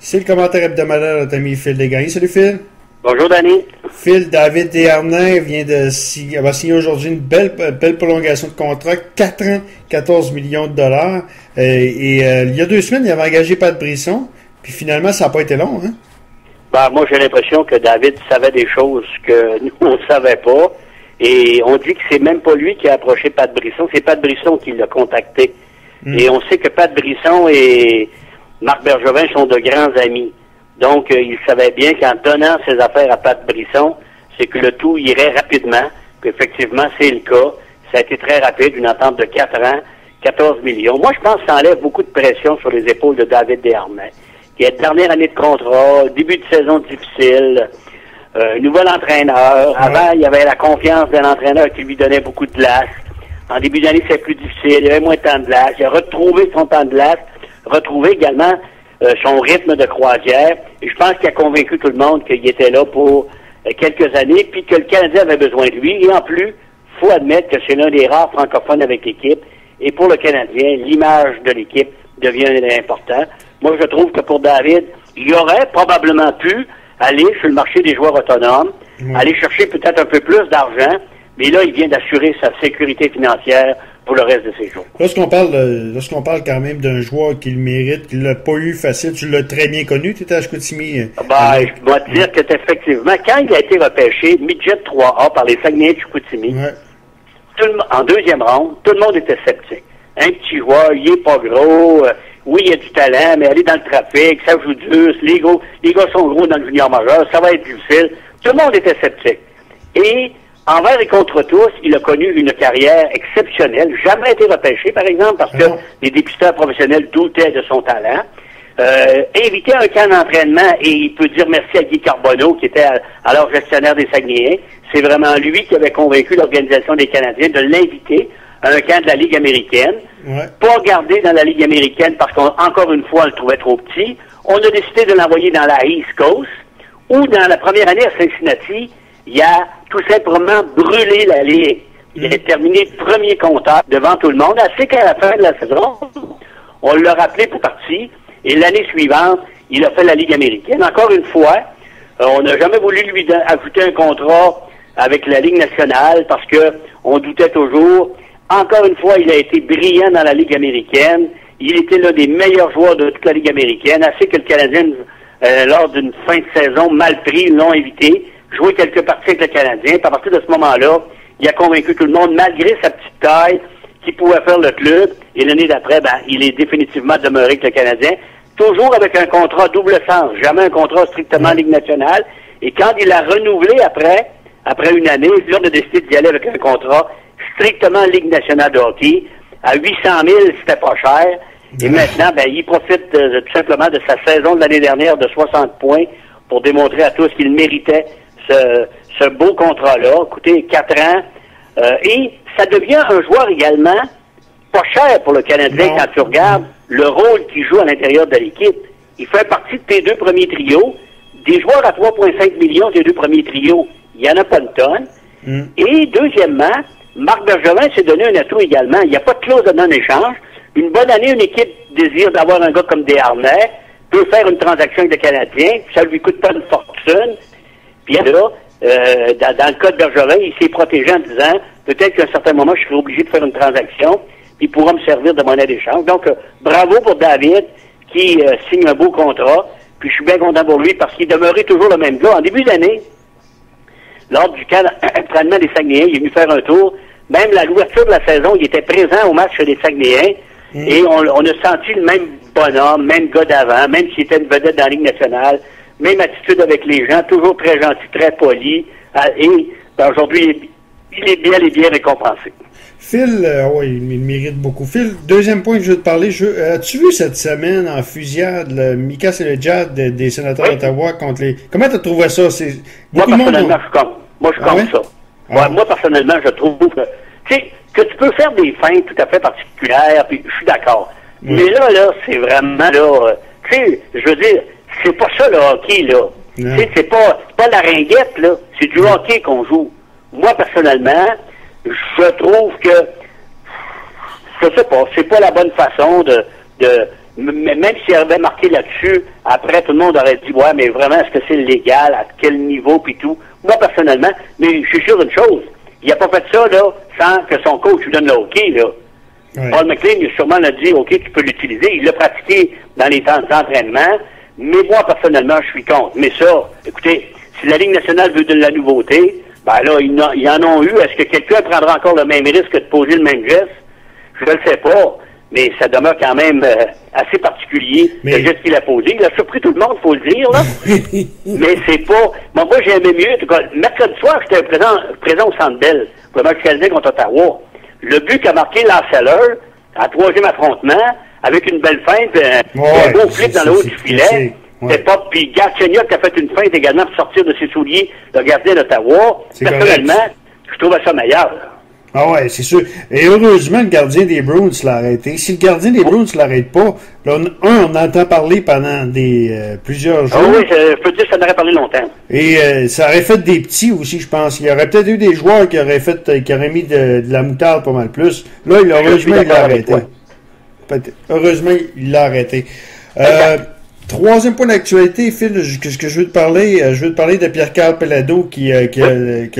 C'est le commentaire hebdomadaire de notre ami Phil Desgagnés. Salut Phil. Bonjour Danny. Phil, David Desharnais va signer aujourd'hui une belle prolongation de contrat, 4 ans, 14 millions de dollars. Il y a 2 semaines, il avait engagé Pat Brisson, puis finalement, ça n'a pas été long. Hein? Ben, moi, j'ai l'impression que David savait des choses que nous, on ne savait pas. Et on dit que c'est même pas lui qui a approché Pat Brisson, c'est Pat Brisson qui l'a contacté. Et on sait que Pat Brisson et Marc Bergevin sont de grands amis. Donc, il savait bien qu'en donnant ses affaires à Pat Brisson, c'est que le tout irait rapidement. Puis effectivement, c'est le cas. Ça a été très rapide, une entente de 4 ans, 14 millions. Moi, je pense que ça enlève beaucoup de pression sur les épaules de David Desharnais, qui est dernière année de contrat, début de saison difficile, nouvel entraîneur. Avant, il y avait la confiance d'un entraîneur qui lui donnait beaucoup de glace. En début d'année, c'est plus difficile. Il y avait moins de temps de glace. Il a retrouvé son temps de glace, retrouvé également son rythme de croisière. Et je pense qu'il a convaincu tout le monde qu'il était là pour quelques années, puis que le Canadien avait besoin de lui. Et en plus, faut admettre que c'est l'un des rares francophones avec l'équipe. Et pour le Canadien, l'image de l'équipe devient important. Moi, je trouve que pour David, il aurait probablement pu aller sur le marché des joueurs autonomes, aller chercher peut-être un peu plus d'argent, mais là, il vient d'assurer sa sécurité financière pour le reste de ses jours. Lorsqu'on parle quand même d'un joueur qui le mérite, qui l'a pas eu facile, tu l'as très bien connu, tu étais à Chicoutimi. Je dois te dire que effectivement, quand il a été repêché, midget 3A par les Saguenayens de Chicoutimi, en deuxième ronde, tout le monde était sceptique. Un petit joueur, il est pas gros, oui, il a du talent, mais aller dans le trafic, ça joue dur, les gars sont gros dans le junior majeur, ça va être difficile. Tout le monde était sceptique. Et envers et contre tous, il a connu une carrière exceptionnelle. Jamais été repêché, par exemple, parce que les dépisteurs professionnels doutaient de son talent. Invité à un camp d'entraînement, et il peut dire merci à Guy Carbonneau, qui était alors gestionnaire des Saguenayens. C'est vraiment lui qui avait convaincu l'Organisation des Canadiens de l'inviter à un camp de la Ligue américaine. Pas gardé dans la Ligue américaine parce qu'encore une fois, on le trouvait trop petit. On a décidé de l'envoyer dans la East Coast, où dans la première année à Cincinnati, il a tout simplement brûlé la Ligue. Il a terminé premier compteur devant tout le monde, ainsi qu'à la fin de la saison, on l'a rappelé pour partie, et l'année suivante, il a fait la Ligue américaine. Encore une fois, on n'a jamais voulu lui ajouter un contrat avec la Ligue nationale parce que on doutait toujours. Encore une fois, il a été brillant dans la Ligue américaine. Il était l'un des meilleurs joueurs de toute la Ligue américaine, ainsi que le Canadien, lors d'une fin de saison mal pris, l'ont invité, joué quelques parties avec le Canadien. Puis à partir de ce moment-là, il a convaincu tout le monde, malgré sa petite taille, qu'il pouvait faire le club. Et l'année d'après, il est définitivement demeuré avec le Canadien, toujours avec un contrat double sens, jamais un contrat strictement Ligue nationale. Et quand il a renouvelé après une année, il a décidé d'y aller avec un contrat strictement Ligue nationale de hockey. À 800 000, c'était pas cher. Et maintenant, il profite tout simplement de sa saison de l'année dernière de 60 points pour démontrer à tous qu'il méritait ce beau contrat-là. Écoutez, 4 ans. Et ça devient un joueur également pas cher pour le Canadien quand tu regardes le rôle qu'il joue à l'intérieur de l'équipe. Il fait partie de tes 2 premiers trios. Des joueurs à 3,5 millions, tes 2 premiers trios, il n'y en a pas une tonne. Et deuxièmement, Marc Bergevin s'est donné un atout également. Il n'y a pas de clause de non-échange. Une bonne année, une équipe désire d'avoir un gars comme Desharnais, peut faire une transaction avec le Canadien, ça lui coûte pas une fortune. Puis là, dans le cas de Bergevin, il s'est protégé en disant, peut-être qu'à un certain moment, je serai obligé de faire une transaction, puis il pourra me servir de monnaie d'échange. Donc, bravo pour David, qui signe un beau contrat, puis je suis bien content pour lui, parce qu'il demeurait toujours le même gars. En début d'année, lors du camp d'entraînement des Saguenayens, il est venu faire un tour. Même à l'ouverture de la saison, il était présent au match des Saguenayens. Et on a senti le même bonhomme, même gars d'avant, même s'il était une vedette dans la Ligue nationale, même attitude avec les gens, toujours très gentil, très poli. Et aujourd'hui, il est bien récompensé. Phil, il mérite beaucoup. Phil, deuxième point que je veux te parler, as-tu vu cette semaine en fusillade, le Mika Selejad des sénateurs d'Ottawa contre les... Comment tu as trouvé ça? Moi, personnellement, je suis contre ça. Moi, personnellement, je trouve que tu peux faire des fins tout à fait particulières, puis je suis d'accord. Mais là, c'est vraiment, je veux dire, c'est pas ça le hockey, là. C'est pas la ringuette, là. C'est du hockey qu'on joue. Moi, personnellement, je trouve que, je sais pas, c'est pas la bonne façon de même s'il avait marqué là-dessus, après, tout le monde aurait dit, ouais, mais vraiment, est-ce que c'est légal, à quel niveau, puis tout. Moi, personnellement, mais je suis sûr d'une chose, il n'a pas fait ça, là, sans que son coach lui donne le hockey, là. Ouais. Paul McLean, il a sûrement dit, OK, tu peux l'utiliser. Il l'a pratiqué dans les temps d'entraînement, mais moi, personnellement, je suis contre. Mais ça, écoutez, si la Ligue nationale veut de la nouveauté, ben là, ils en ont eu. Est-ce que quelqu'un prendra encore le même risque de poser le même geste? Je ne le sais pas. Mais ça demeure quand même assez particulier, le geste qu'il a posé. Il a surpris tout le monde, il faut le dire, là. Mais c'est pas... Bon, moi, j'aimais mieux. En tout cas, mercredi soir, j'étais présent au Centre Bell pour le match canadien contre Ottawa. Le but qu'a marqué Lanceller, à troisième affrontement, avec une belle feinte, un beau flip dans le haut du filet. C'est pas... Puis Galchenyuk a fait une feinte également pour sortir de ses souliers, le gardien d'Ottawa. Personnellement, je trouvais ça meilleur, là. Ah ouais, c'est sûr. Et heureusement, le gardien des Bruins l'a arrêté. Si le gardien des Bruins ne l'arrête pas, là, on entend parler pendant plusieurs jours. Ah oui, je peux dire que ça en aurait parlé longtemps. Et ça aurait fait des petits aussi, je pense. Il y aurait peut-être eu des joueurs qui auraient mis de la moutarde pas mal plus. Là, heureusement, il l'a arrêté. Heureusement, il l'a arrêté. Troisième point d'actualité, Phil, que je veux te parler, de Pierre-Carl Pellado qui a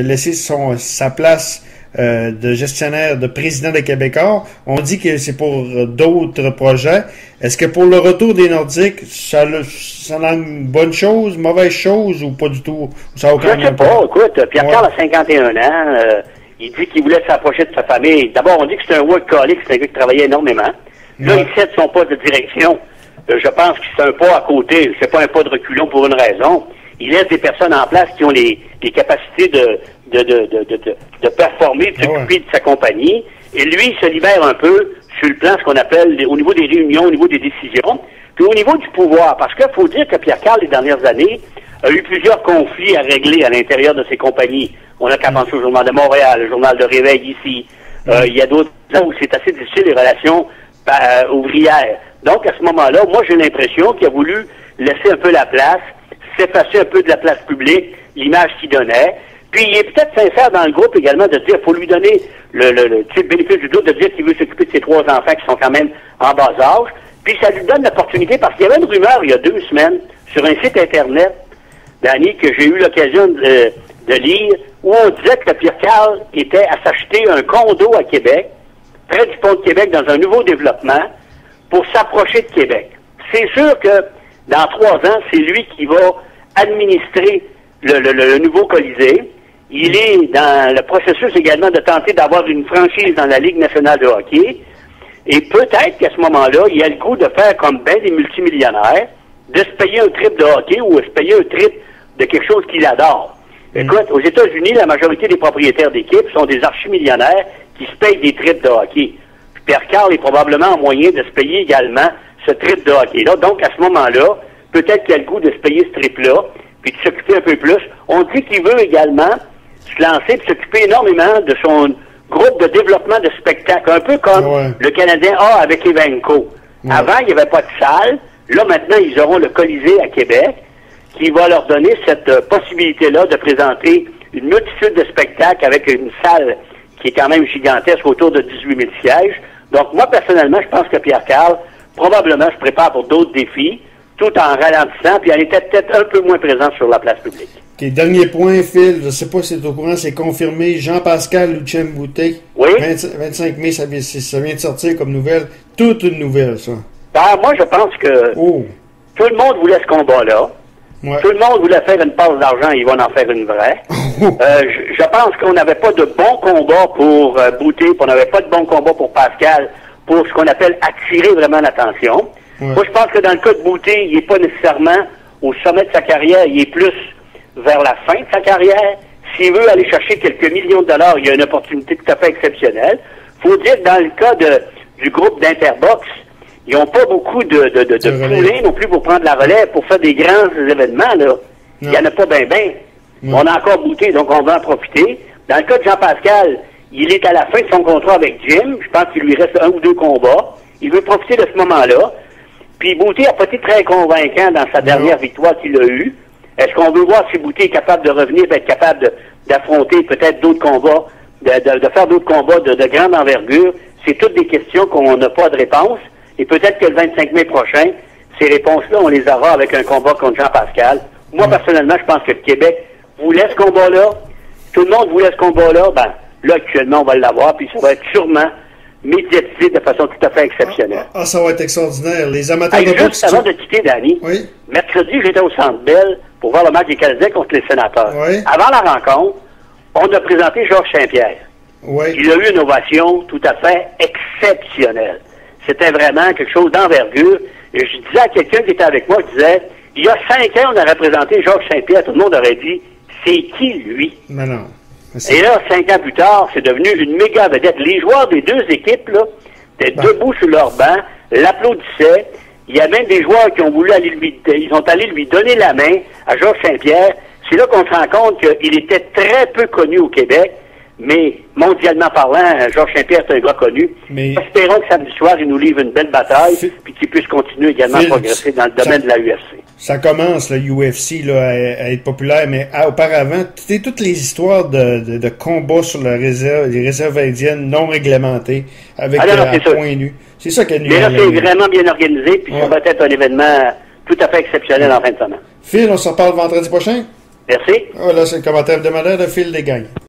laissé sa place de gestionnaire, de président de Québécois. On dit que c'est pour d'autres projets. Est-ce que pour le retour des Nordiques, ça a une bonne chose, mauvaise chose ou pas du tout? Ça a aucun sais pas. Écoute, Pierre-Carl a 51 ans. Il dit qu'il voulait s'approcher de sa famille. D'abord, on dit que c'est un workaholic, c'est un gars qui travaillait énormément. Là, il cède son poste de direction. Je pense que c'est un pas à côté. C'est pas un pas de reculon pour une raison. Il laisse des personnes en place qui ont les capacités de performer, de s'occuper de sa compagnie. Et lui, il se libère un peu sur le plan, ce qu'on appelle, au niveau des réunions, au niveau des décisions, puis au niveau du pouvoir. Parce qu'il faut dire que Pierre-Carl, les dernières années, a eu plusieurs conflits à régler à l'intérieur de ses compagnies. On a qu'à penser au Journal de Montréal, le Journal de Réveil ici. Il y a d'autres où c'est assez difficile, les relations ouvrières. Donc, à ce moment-là, moi, j'ai l'impression qu'il a voulu laisser un peu la place, s'effacer un peu de la place publique, l'image qu'il donnait. Puis, il est peut-être sincère dans le groupe également de dire, il faut lui donner le bénéfice du doute, de dire qu'il veut s'occuper de ses 3 enfants qui sont quand même en bas âge. Puis, ça lui donne l'opportunité, parce qu'il y avait une rumeur il y a 2 semaines sur un site Internet, Danny, que j'ai eu l'occasion de lire, où on disait que Pierre-Carl était à s'acheter un condo à Québec, près du pont de Québec, dans un nouveau développement, pour s'approcher de Québec. C'est sûr que dans 3 ans, c'est lui qui va administrer le nouveau Colisée. Il est dans le processus également de tenter d'avoir une franchise dans la Ligue nationale de hockey. Et peut-être qu'à ce moment-là, il a le goût de faire comme ben des multimillionnaires, de se payer un trip de hockey ou de se payer un trip de quelque chose qu'il adore. Écoute, aux États-Unis, la majorité des propriétaires d'équipes sont des archimillionnaires qui se payent des trips de hockey. Pierre-Carl est probablement en moyen de se payer également ce trip de hockey-là. Donc, à ce moment-là, peut-être qu'il a le goût de se payer ce trip-là, puis de s'occuper un peu plus. On dit qu'il veut également se lancer et s'occuper énormément de son groupe de développement de spectacles, un peu comme le Canadien a avec Evenco. Avant, il n'y avait pas de salle. Là, maintenant, ils auront le Colisée à Québec, qui va leur donner cette possibilité-là de présenter une multitude de spectacles avec une salle qui est quand même gigantesque, autour de 18 000 sièges. Donc, moi, personnellement, je pense que Pierre-Carl, probablement, se prépare pour d'autres défis, tout en ralentissant, puis en était peut-être un peu moins présent sur la place publique. OK, dernier point, Phil, je ne sais pas si tu es au courant, c'est confirmé, Jean-Pascal Lucien-Boutet, 25 mai, ça vient de sortir comme nouvelle, toute une nouvelle, ça. Ben, moi, je pense que tout le monde voulait ce combat-là. Tout le monde voulait faire une passe d'argent, ils vont en faire une vraie. Je pense qu'on n'avait pas de bon combat pour Boutet, puis on n'avait pas de bon combat pour Pascal, pour ce qu'on appelle attirer vraiment l'attention. Moi, je pense que dans le cas de Boutet, il n'est pas nécessairement au sommet de sa carrière, il est plus vers la fin de sa carrière. S'il veut aller chercher quelques millions de dollars, il y a une opportunité tout à fait exceptionnelle. Il faut dire que dans le cas du groupe d'Interbox, ils n'ont pas beaucoup de poulets non plus pour prendre la relève, pour faire des grands événements, là. Il n'y en a pas bien. On a encore Boutet, donc on va en profiter. Dans le cas de Jean-Pascal, il est à la fin de son contrat avec Jim. Je pense qu'il lui reste 1 ou 2 combats. Il veut profiter de ce moment-là. Puis Boutet n'a pas été très convaincant dans sa dernière victoire qu'il a eue. Est-ce qu'on veut voir si Boutet est capable de revenir, être capable d'affronter peut-être d'autres combats, de faire d'autres combats de grande envergure? C'est toutes des questions qu'on n'a pas de réponse. Et peut-être que le 25 mai prochain, ces réponses-là, on les aura avec un combat contre Jean Pascal. Moi, personnellement, je pense que le Québec voulait ce combat-là. Tout le monde voulait ce combat-là. Ben, là, actuellement, on va l'avoir, puis ça va être sûrement médiatisé de façon tout à fait exceptionnelle. Ça va être extraordinaire. Les amateurs de boxe... Juste avant de quitter, Danny, mercredi, j'étais au Centre Bell pour voir le match des Canadiens contre les Sénateurs. Avant la rencontre, on a présenté Georges Saint-Pierre. Il a eu une ovation tout à fait exceptionnelle. C'était vraiment quelque chose d'envergure. Et je disais à quelqu'un qui était avec moi, je disais, il y a 5 ans, on aurait présenté Georges Saint-Pierre, tout le monde aurait dit, c'est qui lui? Mais non. Et là, 5 ans plus tard, c'est devenu une méga vedette. Les joueurs des deux équipes, là, étaient debout sur leur banc, l'applaudissaient. Il y a même des joueurs qui ont voulu ils sont allés lui donner la main à Georges Saint-Pierre. C'est là qu'on se rend compte qu'il était très peu connu au Québec, mais mondialement parlant, Georges Saint-Pierre est un gars connu. Espérons que samedi soir, il nous livre une belle bataille, puis qu'il puisse continuer également à progresser dans le domaine de la UFC. Ça commence, le UFC, là, à être populaire, mais auparavant, toutes les histoires de combats sur les réserves indiennes non réglementées, avec à point nu. C'est ça qui est Mais là, c'est vraiment bien organisé, puis ça va être un événement tout à fait exceptionnel en fin de semaine. Phil, on se reparle vendredi prochain? Merci. Là, c'est le commentaire hebdomadaire de Phil Desgagnes.